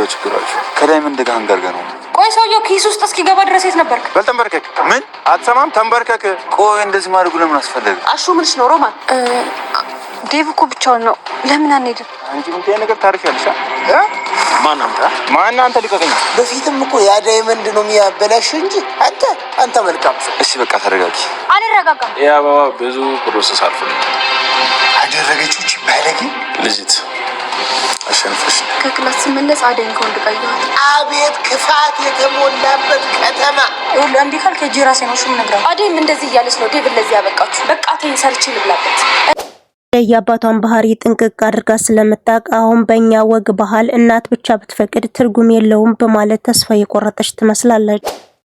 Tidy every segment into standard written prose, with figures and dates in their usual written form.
ጋር ችግራችሁ? ከዳይመንድ ጋር አንጋርገ ነው። ቆይ ሰውየው ኪስ ውስጥ እስኪገባ ድረስ የት ነበርክ? በልተንበርከክ። ምን አትሰማም? ተንበርከክ። ቆይ እንደዚህ ማድረጉ ለምን አስፈለገ? አሹ ምንሽ ነው? ሮማን ዴቭ እኮ ብቻውን ነው። ለምን አንሄድም? አንቺ ምን ነገር ታሪክ ያልሻ? ማን አንተ ልቀቀኝ። በፊትም እኮ ያ ዳይመንድ ነው የሚያበላሽ እንጂ አንተ መልካም ሰው። እሺ በቃ ተረጋጊ። አልረጋጋም። ያ ባባ ብዙ ፕሮሰስ አልፎ አደረገችው እቺ ባለጌ ልጅት አሸንፈሽ ከክላስ ስመለስ አደኝ ከወንድ ጋር ይዋል። አቤት ክፋት የተሞላበት ከተማ። ሁሉ እንዴ ካልከ ጂራሴ ነው ሹም ነግራ አደይም እንደዚህ እያለች ነው ዴቭ ለዚህ ያበቃችሁ። በቃ ተይኝ ሰርች ልብላበት። የአባቷን ባህሪ ጥንቅቅ አድርጋ ስለምታውቅ አሁን በእኛ ወግ ባህል እናት ብቻ ብትፈቅድ ትርጉም የለውም በማለት ተስፋ የቆረጠች ትመስላለች።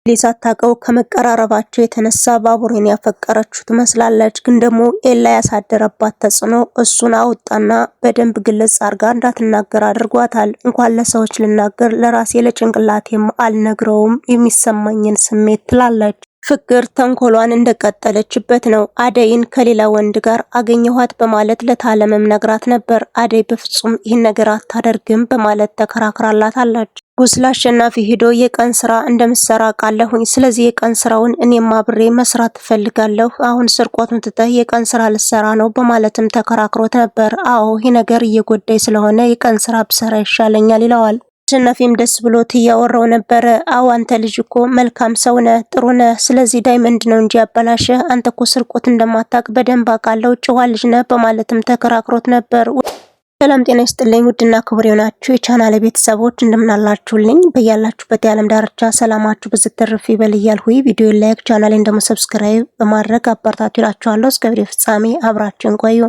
ሳታውቀው ከመቀራረባቸው የተነሳ ባቡሬን ያፈቀረችው ትመስላለች። ግን ደግሞ ኤላ ያሳደረባት ተጽዕኖ እሱን አውጣና በደንብ ግልጽ አድርጋ እንዳትናገር አድርጓታል። እንኳን ለሰዎች ልናገር ለራሴ ለጭንቅላቴም አልነግረውም የሚሰማኝን ስሜት ትላለች። ፍቅር ተንኮሏን እንደቀጠለችበት ነው። አደይን ከሌላ ወንድ ጋር አገኘኋት በማለት ለታለምም ነግራት ነበር። አደይ በፍጹም ይህን ነገር አታደርግም በማለት ተከራክራላታለች። ጉስላ አሸናፊ ሄዶ የቀን ስራ እንደምሰራ ቃለሁኝ። ስለዚህ የቀን ስራውን እኔም አብሬ መስራት ትፈልጋለሁ። አሁን ስርቆቱን ትተህ የቀን ስራ ልሰራ ነው በማለትም ተከራክሮት ነበር። አዎ ይህ ነገር እየጎዳይ ስለሆነ የቀን ስራ ብሰራ ይሻለኛል ይለዋል። አሸናፊም ደስ ብሎት እያወራው ነበረ። አዎ አንተ ልጅ እኮ መልካም ሰው ነህ፣ ጥሩ ነህ። ስለዚህ ዳይመንድ ነው እንጂ ያበላሸህ፣ አንተ እኮ ስርቆት እንደማታውቅ በደንብ አውቃለሁ፣ ጨዋ ልጅ ነህ በማለትም ተከራክሮት ነበር። ሰላም ጤና ይስጥልኝ ውድና ክቡር የሆናችሁ የቻናሌ ቤተሰቦች እንደምናላችሁልኝ በያላችሁበት የዓለም ዳርቻ ሰላማችሁ ብዝትርፍ ይበል እያልኩኝ ቪዲዮ ላይክ ቻናሌን ደግሞ ሰብስክራይብ በማድረግ አበረታቱ ይላችኋለሁ። እስከ ቪዲዮ ፍጻሜ አብራችሁን ቆዩ።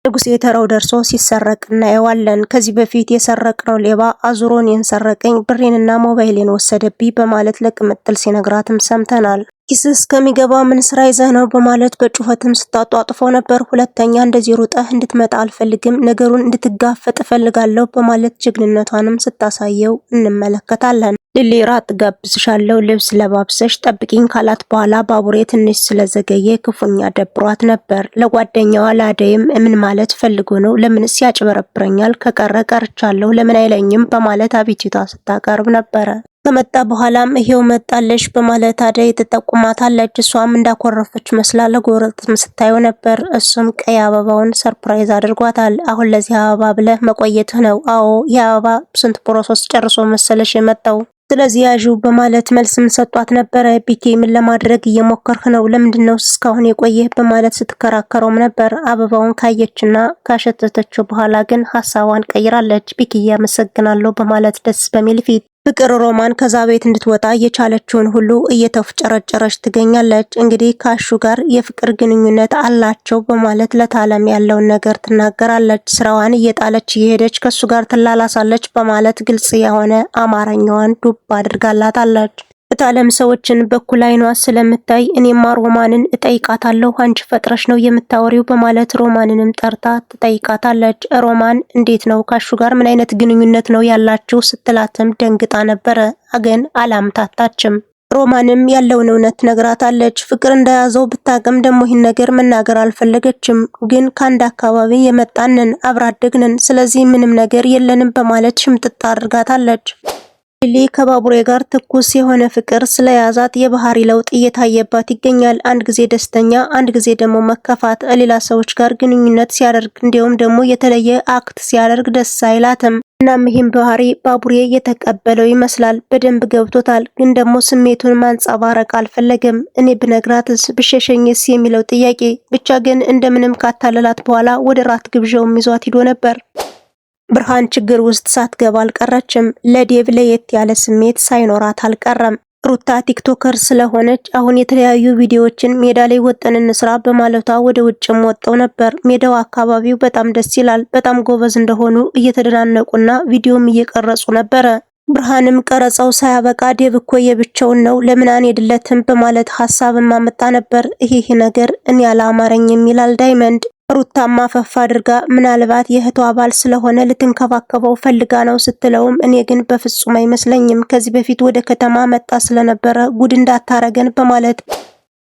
ንጉሴ የተራው ደርሶ ሲሰረቅ እናየዋለን። ከዚህ በፊት የሰረቅነው ሌባ አዙሮን ሰረቀኝ፣ ብሬንና ሞባይሌን ወሰደብኝ በማለት ለቅምጥል ሲነግራትም ሰምተናል። ኪስ እስከሚገባ ምን ስራ ይዘህ ነው በማለት በጩኸትም ስታጧጥፎ ነበር። ሁለተኛ እንደዚህ ሩጠህ እንድትመጣ አልፈልግም፣ ነገሩን እንድትጋፈጥ እፈልጋለሁ በማለት ጀግንነቷንም ስታሳየው እንመለከታለን። ሊሊ ራት ጋብዝሻለሁ፣ ልብስ ለባብሰሽ ጠብቂኝ ካላት በኋላ ባቡሬ ትንሽ ስለዘገየ ክፉኛ ደብሯት ነበር። ለጓደኛዋ ለአደይም ምን ማለት ፈልጎ ነው? ለምንስ ያጭበረብረኛል? ከቀረ ቀርቻለሁ ለምን አይለኝም በማለት አቤቱታ ስታቀርብ ነበረ። ከመጣ በኋላም ይሄው መጣለሽ በማለት አደይ ተጠቁማታለች። እሷም እንዳኮረፈች መስላ ለጎረቤት ስታየው ነበር። እሱም ቀይ አበባውን ሰርፕራይዝ አድርጓታል። አሁን ለዚህ አበባ ብለህ መቆየትህ ነው? አዎ የአበባ ስንት ፕሮሰስ ጨርሶ መሰለሽ የመጣው፣ ስለዚህ ያዥው በማለት መልስም ሰጧት ነበረ። ቢኬ ምን ለማድረግ እየሞከርክ ነው? ለምንድነው እስካሁን የቆየህ በማለት ስትከራከረውም ነበር። አበባውን ካየችና ካሸተተችው በኋላ ግን ሐሳቧን ቀይራለች። ቢኬ ያመሰግናለሁ በማለት ደስ በሚል ፊት ፍቅር ሮማን ከዛ ቤት እንድትወጣ የቻለችውን ሁሉ እየተፍጨረጨረች ትገኛለች። እንግዲህ ካሹ ጋር የፍቅር ግንኙነት አላቸው በማለት ለታለም ያለውን ነገር ትናገራለች። ስራዋን እየጣለች እየሄደች ከሱ ጋር ትላላሳለች በማለት ግልጽ የሆነ አማርኛዋን ዱብ አድርጋላታለች። ታለም ሰዎችን በኩል አይኗ ስለምታይ እኔማ ሮማንን እጠይቃታለሁ፣ አንቺ ፈጥረሽ ነው የምታወሪው በማለት ሮማንንም ጠርታ ትጠይቃታለች። ሮማን እንዴት ነው ካሹ ጋር ምን አይነት ግንኙነት ነው ያላችሁ ስትላትም ደንግጣ ነበረ። ግን አላምታታችም። ሮማንም ያለውን እውነት ነግራታለች። ፍቅር እንደያዘው ብታቅም ደግሞ ይህን ነገር መናገር አልፈለገችም። ግን ከአንድ አካባቢ የመጣንን አብራደግንን፣ ስለዚህ ምንም ነገር የለንም በማለት ሽምጥጥ አድርጋታለች። ሊሊ ከባቡሬ ጋር ትኩስ የሆነ ፍቅር ስለያዛት የባህሪ ለውጥ እየታየባት ይገኛል። አንድ ጊዜ ደስተኛ፣ አንድ ጊዜ ደግሞ መከፋት፣ ሌላ ሰዎች ጋር ግንኙነት ሲያደርግ እንዲሁም ደግሞ የተለየ አክት ሲያደርግ ደስ አይላትም። እናም ይህም ባህሪ ባቡሬ የተቀበለው ይመስላል። በደንብ ገብቶታል። ግን ደግሞ ስሜቱን ማንጸባረቅ አልፈለገም። እኔ ብነግራትስ ብሸሸኝስ የሚለው ጥያቄ ብቻ ግን እንደምንም ካታለላት በኋላ ወደ ራት ግብዣውም ይዟት ሂዶ ነበር። ብርሃን ችግር ውስጥ ሳትገባ አልቀረችም። ለዴቭ ለየት ያለ ስሜት ሳይኖራት አልቀረም። ሩታ ቲክቶከር ስለሆነች አሁን የተለያዩ ቪዲዮዎችን ሜዳ ላይ ወጠን እንስራ በማለቷ ወደ ውጭም ወጣው ነበር። ሜዳው አካባቢው በጣም ደስ ይላል። በጣም ጎበዝ እንደሆኑ እየተደናነቁና ቪዲዮም እየቀረጹ ነበረ። ብርሃንም ቀረጻው ሳያበቃ ዴቭ እኮ የብቻውን ነው ለምን አንሄድለትም በማለት ሐሳብም አመጣ ነበር። ይሄ ነገር እኔ አላማረኝም ይላል ዳይመንድ። ሩታማ ፈፋ አድርጋ ምናልባት የእህቷ አባል ስለሆነ ልትንከባከበው ፈልጋ ነው ስትለውም እኔ ግን በፍጹም አይመስለኝም፣ ከዚህ በፊት ወደ ከተማ መጣ ስለነበረ ጉድ እንዳታረገን በማለት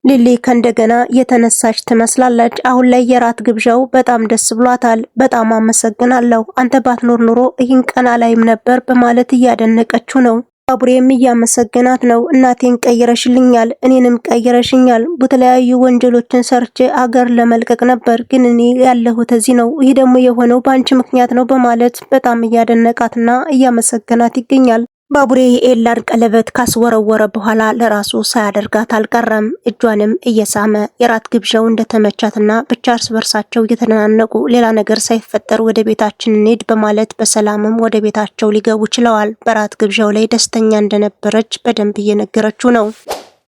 ሊሊ ከእንደገና የተነሳች ትመስላለች። አሁን ላይ የራት ግብዣው በጣም ደስ ብሏታል። በጣም አመሰግናለሁ፣ አንተ ባትኖር ኑሮ ይህን ቀን አላይም ነበር በማለት እያደነቀችው ነው። ባቡሬም እያመሰገናት ነው። እናቴን ቀይረሽልኛል፣ እኔንም ቀይረሽኛል። በተለያዩ ወንጀሎችን ሰርቼ አገር ለመልቀቅ ነበር፣ ግን እኔ ያለሁት እዚህ ነው። ይህ ደግሞ የሆነው በአንቺ ምክንያት ነው በማለት በጣም እያደነቃትና እያመሰገናት ይገኛል። ባቡሬ የኤላን ቀለበት ካስወረወረ በኋላ ለራሱ ሳያደርጋት አልቀረም። እጇንም እየሳመ የራት ግብዣው እንደተመቻትና ብቻ እርስ በርሳቸው እየተናነቁ ሌላ ነገር ሳይፈጠር ወደ ቤታችን እንሂድ በማለት በሰላምም ወደ ቤታቸው ሊገቡ ችለዋል። በራት ግብዣው ላይ ደስተኛ እንደነበረች በደንብ እየነገረችው ነው።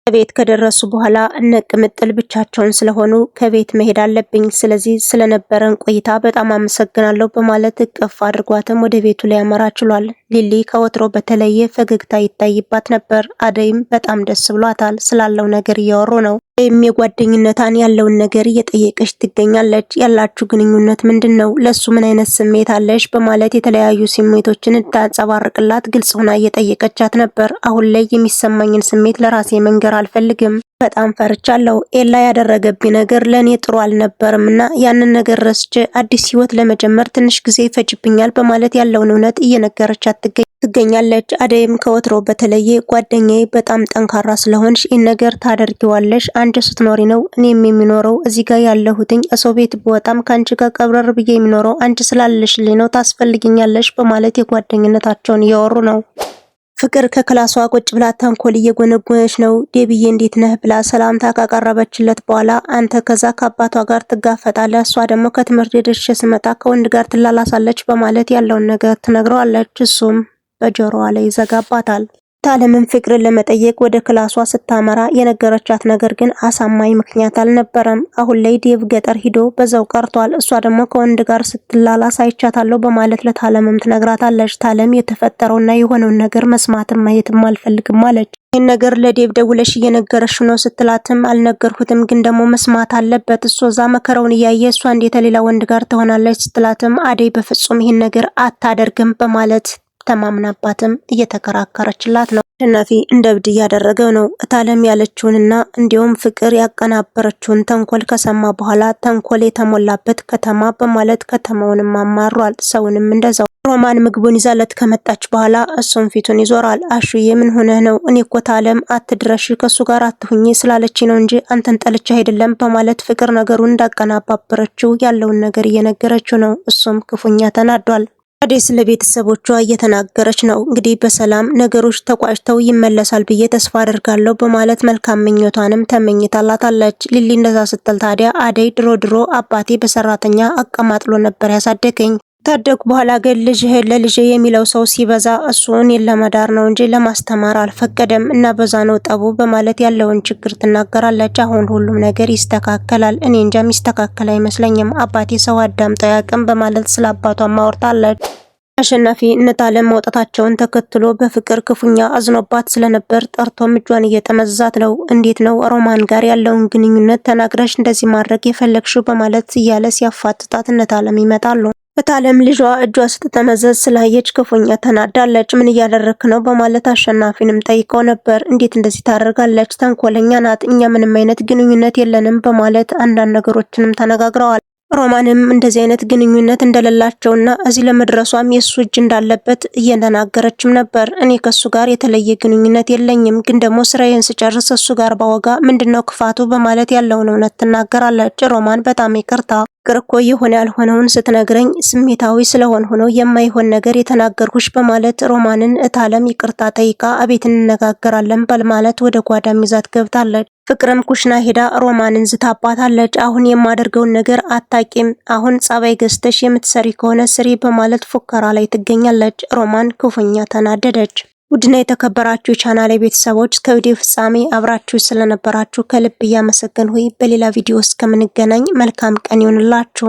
ከቤት ከደረሱ በኋላ እነ ቅምጥል ብቻቸውን ስለሆኑ ከቤት መሄድ አለብኝ፣ ስለዚህ ስለነበረን ቆይታ በጣም አመሰግናለሁ በማለት እቅፍ አድርጓትም ወደ ቤቱ ላይ ያመራ ችሏል። ሊሊ ከወትሮ በተለየ ፈገግታ ይታይባት ነበር። አደይም በጣም ደስ ብሏታል። ስላለው ነገር እያወሩ ነው። የጓደኝነታን ያለውን ነገር እየጠየቀች ትገኛለች። ያላችሁ ግንኙነት ምንድነው? ለሱ ምን አይነት ስሜት አለሽ? በማለት የተለያዩ ስሜቶችን እንድታንጸባርቅላት ግልጽ ሆና እየጠየቀቻት ነበር። አሁን ላይ የሚሰማኝን ስሜት ለራሴ መንገር አልፈልግም። በጣም ፈርቻለሁ። ኤላ ያደረገብኝ ነገር ለኔ ጥሩ አልነበርም እና ያንን ነገር ረስቼ አዲስ ህይወት ለመጀመር ትንሽ ጊዜ ይፈጅብኛል በማለት ያለውን እውነት እየነገረቻት ትገኛለች። አደይም ከወትሮ በተለየ ጓደኛዬ በጣም ጠንካራ ስለሆንሽ ይህን ነገር ታደርጊዋለሽ፣ አንቺ ስትኖሪ ነው እኔም የሚኖረው። እዚህ ጋር ያለሁትኝ ሰው ቤት ብወጣም ከአንቺ ጋር ቀብረር ብዬ የሚኖረው አንቺ ስላለሽልኝ ነው፣ ታስፈልጊኛለሽ በማለት የጓደኝነታቸውን እያወሩ ነው። ፍቅር ከክላሷ ቁጭ ብላ ተንኮል እየጎነጎነች ነው። ዴብዬ እንዴት ነህ ብላ ሰላምታ ካቀረበችለት በኋላ አንተ ከዛ ከአባቷ ጋር ትጋፈጣለህ፣ እሷ ደግሞ ከትምህርት ደርሼ ስመጣ ከወንድ ጋር ትላላሳለች በማለት ያለውን ነገር ትነግረዋለች። እሱም በጆሮዋ ላይ ይዘጋባታል። ታለምን ፍቅርን ለመጠየቅ ወደ ክላሷ ስታመራ የነገረቻት ነገር ግን አሳማኝ ምክንያት አልነበረም። አሁን ላይ ዴቭ ገጠር ሂዶ በዛው ቀርቷል። እሷ ደግሞ ከወንድ ጋር ስትላላስ አይቻታለሁ በማለት ለታለምም ትነግራታለች። ታለም የተፈጠረውና የሆነውን ነገር መስማትም ማየትም አልፈልግም አለች። ይህን ነገር ለዴቭ ደውለሽ እየነገረሽ ነው ስትላትም አልነገርኩትም፣ ግን ደግሞ መስማት አለበት። እሱ እዛ መከራውን እያየ እሷ እንዴት ሌላ ወንድ ጋር ትሆናለች ስትላትም አደይ በፍጹም ይህን ነገር አታደርግም በማለት ተማምናባትም እየተከራከረችላት ነው። አሸናፊ እንደ እብድ እያደረገው ነው። እታለም ያለችውንና እንዲሁም ፍቅር ያቀናበረችውን ተንኮል ከሰማ በኋላ ተንኮል የተሞላበት ከተማ በማለት ከተማውንም አማሯል። ሰውንም እንደዛው። ሮማን ምግቡን ይዛለት ከመጣች በኋላ እሱም ፊቱን ይዞራል። አሹዬ ምን ሆነህ ነው? እኔ እኮ ታለም አትድረሽ ከሱ ጋር አትሁኚ ስላለች ነው እንጂ አንተን ጠልቼ አይደለም በማለት ፍቅር ነገሩን እንዳቀናባበረችው ያለውን ነገር እየነገረችው ነው። እሱም ክፉኛ ተናዷል። አደይ ስለ ቤተሰቦቿ እየተናገረች ነው። እንግዲህ በሰላም ነገሮች ተቋጭተው ይመለሳል ብዬ ተስፋ አደርጋለሁ በማለት መልካም ምኞቷንም ተመኝታላታለች። ሊሊ እንደዛ ስትል ታዲያ አደይ ድሮ አባቴ በሰራተኛ አቀማጥሎ ነበር ያሳደገኝ፣ ታደጉ በኋላ ግን ለልጅ የሚለው ሰው ሲበዛ እሱ እኔን ለመዳር ነው እንጂ ለማስተማር አልፈቀደም እና በዛ ነው ጠቡ በማለት ያለውን ችግር ትናገራለች። አሁን ሁሉም ነገር ይስተካከላል፣ እኔ እንጃ የሚስተካከል አይመስለኝም፣ አባቴ ሰው አዳምጠው ያቅም በማለት ስለ አባቷ ማወርታለች። አሸናፊ እነታለም መውጣታቸውን ተከትሎ በፍቅር ክፉኛ አዝኖባት ስለነበር ጠርቶም እጇን እየጠመዘዛት ነው። እንዴት ነው ሮማን ጋር ያለውን ግንኙነት ተናግረሽ እንደዚህ ማድረግ የፈለግሽው በማለት እያለ ሲያፋጥጣት እነታለም ይመጣሉ። እታለም ልጇ እጇ ስትጠመዘዝ ስላየች ክፉኛ ተናዳለች። ምን እያደረክ ነው በማለት አሸናፊንም ጠይቀው ነበር። እንዴት እንደዚህ ታደርጋለች? ተንኮለኛ ናት፣ እኛ ምንም አይነት ግንኙነት የለንም በማለት አንዳንድ ነገሮችንም ተነጋግረዋል። ሮማንም እንደዚህ አይነት ግንኙነት እንደሌላቸውና እዚህ ለመድረሷም የሱ እጅ እንዳለበት እየተናገረችም ነበር። እኔ ከሱ ጋር የተለየ ግንኙነት የለኝም፣ ግን ደግሞ ስራዬን ስጨርስ እሱ ጋር ባወጋ ምንድነው ክፋቱ በማለት ያለውን እውነት ትናገራለች። ሮማን በጣም ይቅርታ ፍቅር እኮ የሆነ ያልሆነውን ስትነግረኝ ስሜታዊ ስለሆን ሆኖ የማይሆን ነገር የተናገርኩሽ በማለት ሮማንን እታለም ይቅርታ ጠይቃ አቤት እንነጋገራለን በማለት ወደ ጓዳ ይዛት ገብታለች። ፍቅርም ኩሽና ሄዳ ሮማንን ዝታባታለች። አሁን የማደርገውን ነገር አታቂም፣ አሁን ጸባይ ገዝተሽ የምትሰሪ ከሆነ ስሪ በማለት ፉከራ ላይ ትገኛለች። ሮማን ክፉኛ ተናደደች። ውድና የተከበራችሁ የቻናሌ ቤተሰቦች እስከ ቪዲዮ ፍጻሜ አብራችሁ ስለነበራችሁ ከልብ እያመሰገንሁ በሌላ ቪዲዮ እስከምንገናኝ መልካም ቀን ይሁንላችሁ።